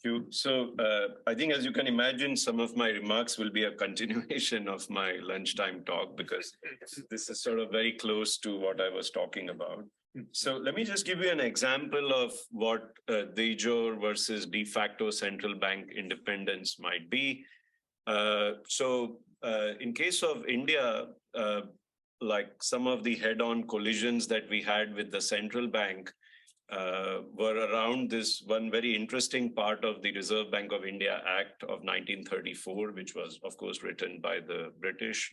you. So I think, as you can imagine, some of my remarks will be a continuation of my lunchtime talk because this is sort of very close to what I was talking about. So let me just give you an example of what de jure versus de facto central bank independence might be. In case of India, like some of the head-on collisions that we had with the central bank were around this one very interesting part of the Reserve Bank of India Act of 1934, which was, of course, written by the British.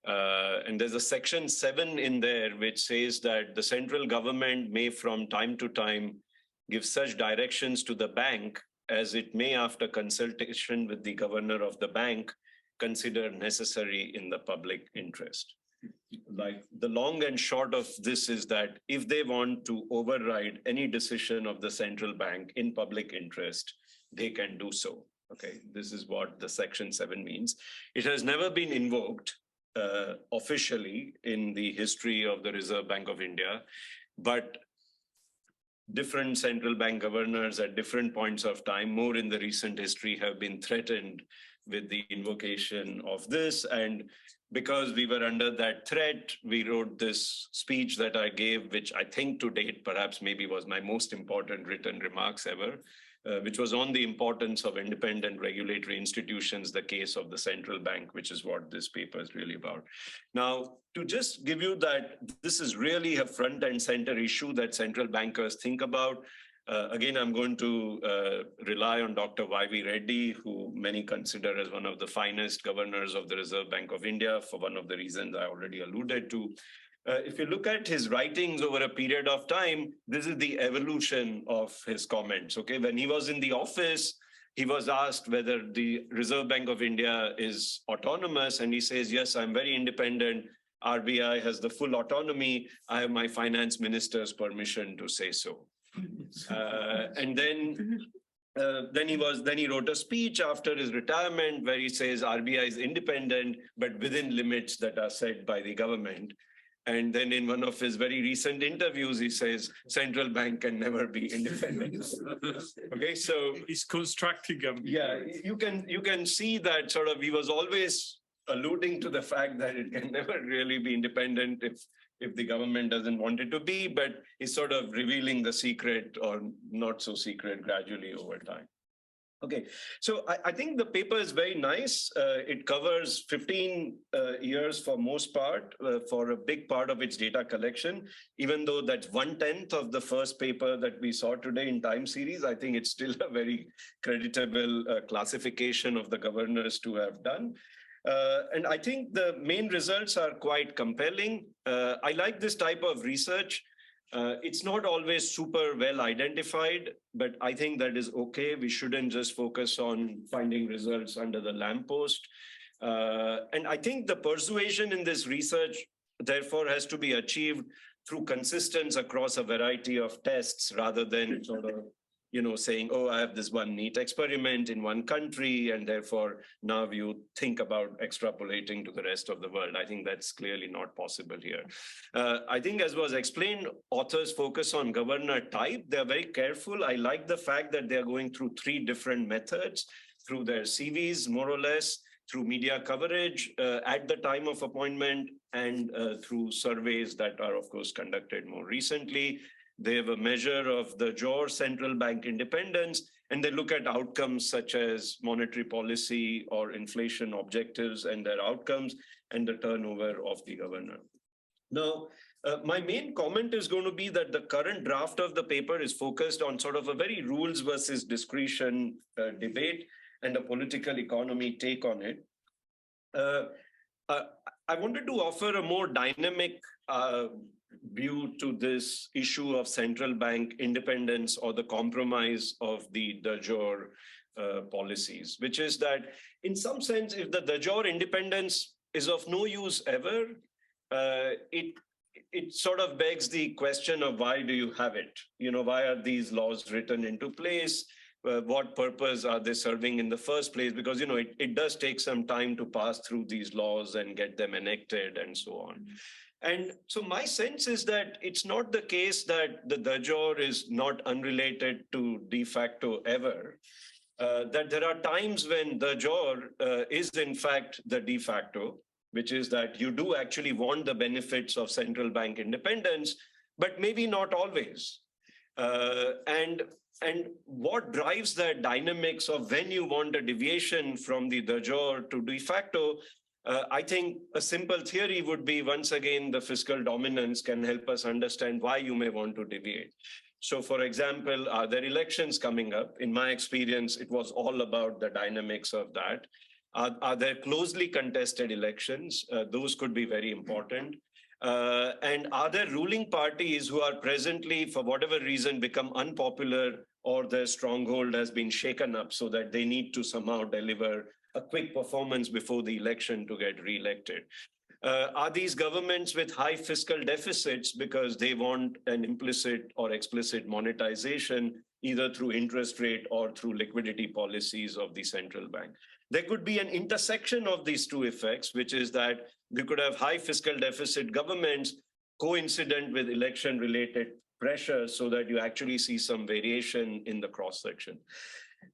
And there's a section 7 in there which says that the central government may from time to time give such directions to the bank as it may, after consultation with the governor of the bank, consider necessary in the public interest. Like the long and short of this is that if they want to override any decision of the central bank in public interest, they can do so. Okay, this is what the section 7 means. It has never been invoked officially in the history of the Reserve Bank of India, but different central bank governors at different points of time, more in the recent history, have been threatened with the invocation of this. And because we were under that threat, we wrote this speech that I gave, which I think to date perhaps maybe was my most important written remarks ever, which was on the importance of independent regulatory institutions, the case of the central bank, which is what this paper is really about. Now, to just give you that this is really a front and center issue that central bankers think about, again, I'm going to rely on Dr. Y.V. Reddy, who many consider as one of the finest governors of the Reserve Bank of India, for one of the reasons I already alluded to. If you look at his writings over a period of time, this is the evolution of his comments. Okay, when he was in the office, he was asked whether the Reserve Bank of India is autonomous, and he says, yes, I'm very independent. RBI has the full autonomy. I have my finance minister's permission to say so. And then he wrote a speech after his retirement where he says RBI is independent, but within limits that are set by the government. And then in one of his very recent interviews, he says central bank can never be independent. Okay, so he's constructing them. Yeah, you can see that sort of he was always alluding to the fact that it can never really be independent if the government doesn't want it to be, but he's sort of revealing the secret or not so secret gradually over time. Okay, so I think the paper is very nice. It covers 15 years for most part, for a big part of its data collection. Even though that's 1/10 of the first paper that we saw today in time series, I think it's still a very creditable classification of the governors to have done. And I think the main results are quite compelling. I like this type of research. It's not always super well identified, but I think that is okay. We shouldn't just focus on finding results under the lamppost. And I think the persuasion in this research, therefore, has to be achieved through consistency across a variety of tests rather than sort of saying, oh, I have this one neat experiment in one country, and therefore now you think about extrapolating to the rest of the world. I think that's clearly not possible here. I think, as was explained, authors focus on governor type. They're very careful. I like the fact that they're going through 3 different methods, through their CVs, more or less, through media coverage at the time of appointment, and through surveys that are, of course, conducted more recently. They have a measure of de jure central bank independence, and they look at outcomes such as monetary policy or inflation objectives and their outcomes, and the turnover of the governor. Now, my main comment is going to be that the current draft of the paper is focused on sort of a very rules versus discretion debate and a political economy take on it. I wanted to offer a more dynamic view to this issue of central bank independence or the compromise of the de jure policies, which is that in some sense, if the de jure independence is of no use ever, it sort of begs the question of why do you have it? Why are these laws written into place? What purpose are they serving in the first place? Because, it does take some time to pass through these laws and get them enacted and so on. And so my sense is that it's not the case that the de jure is not unrelated to de facto ever. that there are times when the jure is in fact the de facto, which is that you do actually want the benefits of central bank independence, but maybe not always. And what drives the dynamics of when you want a deviation from the de jure to de facto? I think a simple theory would be, once again, the fiscal dominance can help us understand why you may want to deviate. So, for example, are there elections coming up? In my experience, it was all about the dynamics of that. Are there closely contested elections? Those could be very important. And are there ruling parties who are presently, for whatever reason, become unpopular, or their stronghold has been shaken up so that they need to somehow deliver a quick performance before the election to get re-elected? Are these governments with high fiscal deficits because they want an implicit or explicit monetization, either through interest rate or through liquidity policies of the central bank? There could be an intersection of these two effects, which is that we could have high fiscal deficit governments coincident with election-related pressure, so that you actually see some variation in the cross-section.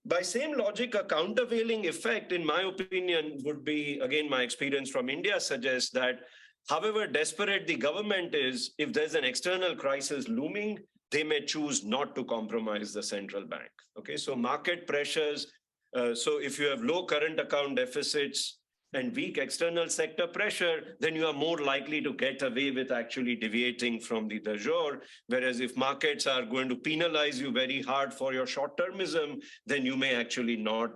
By same logic, a countervailing effect, in my opinion, would be, again, my experience from India suggests that however desperate the government is, if there's an external crisis looming, they may choose not to compromise the central bank. Okay, so market pressures. So if you have low current account deficits and weak external sector pressure, then you are more likely to get away with actually deviating from the de jure. Whereas if markets are going to penalize you very hard for your short-termism, then you may actually not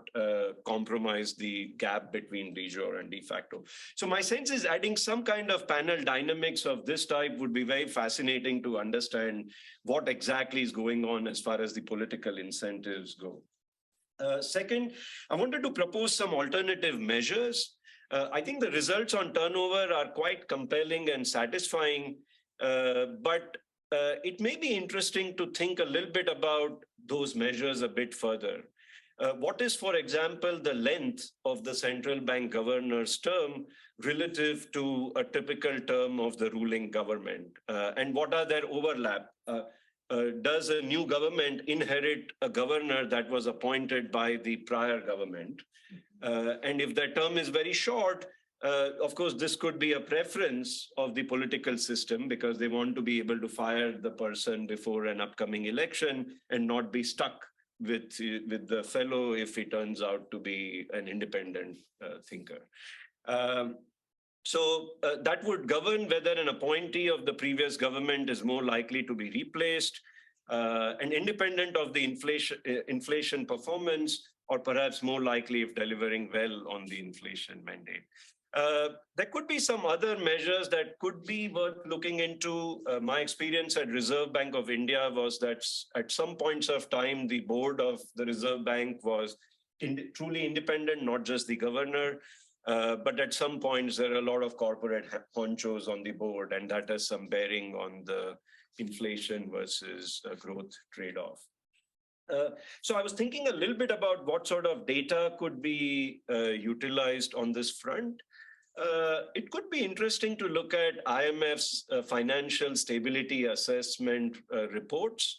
compromise the gap between de jure and de facto. So my sense is adding some kind of panel dynamics of this type would be very fascinating to understand what exactly is going on as far as the political incentives go. Second, I wanted to propose some alternative measures. I think the results on turnover are quite compelling and satisfying, but it may be interesting to think a little bit about those measures a bit further. What is, for example, the length of the central bank governor's term relative to a typical term of the ruling government? And what are their overlap? Does a new government inherit a governor that was appointed by the prior government? And if that term is very short, of course, this could be a preference of the political system because they want to be able to fire the person before an upcoming election and not be stuck with the fellow if he turns out to be an independent thinker. So that would govern whether an appointee of the previous government is more likely to be replaced and independent of the inflation performance, or perhaps more likely if delivering well on the inflation mandate. There could be some other measures that could be worth looking into. My experience at Reserve Bank of India was that at some points of time, the board of the Reserve Bank was truly independent, not just the governor. But at some points, there are a lot of corporate honchos on the board, and that has some bearing on the inflation versus growth trade-off. So I was thinking a little bit about what sort of data could be utilized on this front. It could be interesting to look at IMF's financial stability assessment reports.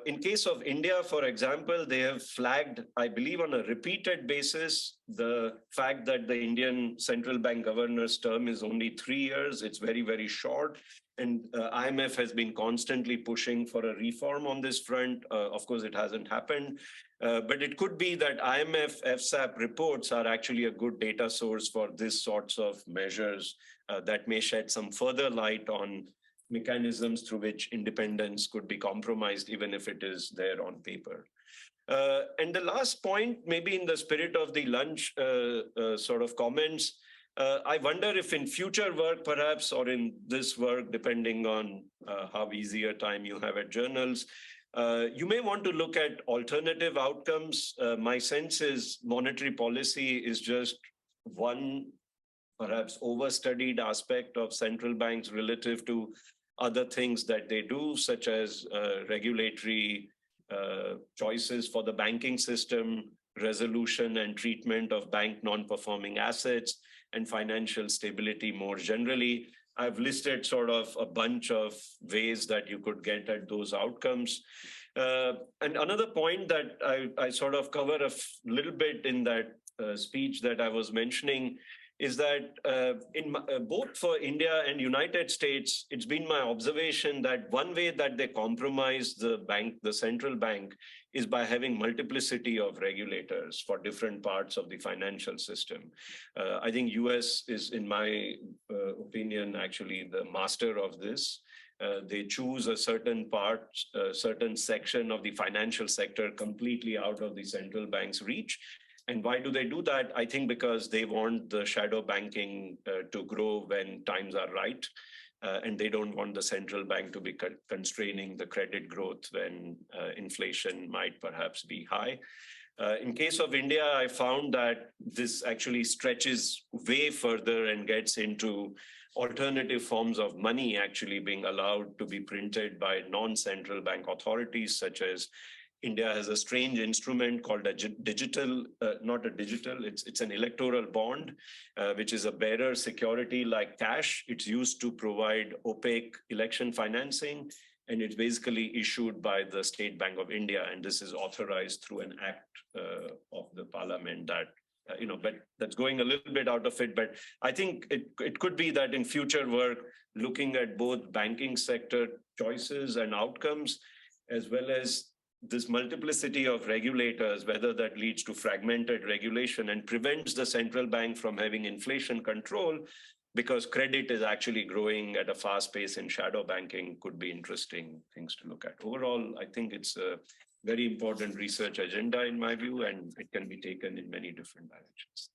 In case of India, for example, they have flagged, I believe on a repeated basis, the fact that the Indian central bank governor's term is only 3 years. It's very, very short. And IMF has been constantly pushing for a reform on this front. Of course, it hasn't happened. But it could be that IMF FSAP reports are actually a good data source for this sorts of measures that may shed some further light on mechanisms through which independence could be compromised, even if it is there on paper. And the last point, maybe in the spirit of the lunch sort of comments, I wonder if in future work, perhaps, or in this work, depending on how easy a time you have at journals, you may want to look at alternative outcomes. My sense is monetary policy is just one perhaps overstudied aspect of central banks relative to other things that they do, such as regulatory choices for the banking system, resolution and treatment of bank non-performing assets, and financial stability more generally. I've listed sort of a bunch of ways that you could get at those outcomes. And another point that I sort of cover little bit in that speech that I was mentioning is that both for India and United States, it's been my observation that one way that they compromise the central bank, is by having multiplicity of regulators for different parts of the financial system. I think US is, in my opinion, actually the master of this. They choose a certain part, a certain section of the financial sector completely out of the central bank's reach. And why do they do that? I think because they want the shadow banking to grow when times are right. And they don't want the central bank to be constraining the credit growth when inflation might perhaps be high. In case of India, I found that this actually stretches way further and gets into alternative forms of money actually being allowed to be printed by non-central bank authorities, such as India has a strange instrument called a digital, not a digital, it's an electoral bond, which is a bearer security like cash. It's used to provide opaque election financing, and it's basically issued by the State Bank of India. And this is authorized through an act of the parliament that, but that's going a little bit out of it. But I think it could be that in future work, looking at both banking sector choices and outcomes, as well as this multiplicity of regulators, whether that leads to fragmented regulation and prevents the central bank from having inflation control, because credit is actually growing at a fast pace in shadow banking, could be interesting things to look at. Overall, I think it's a very important research agenda in my view, and it can be taken in many different directions.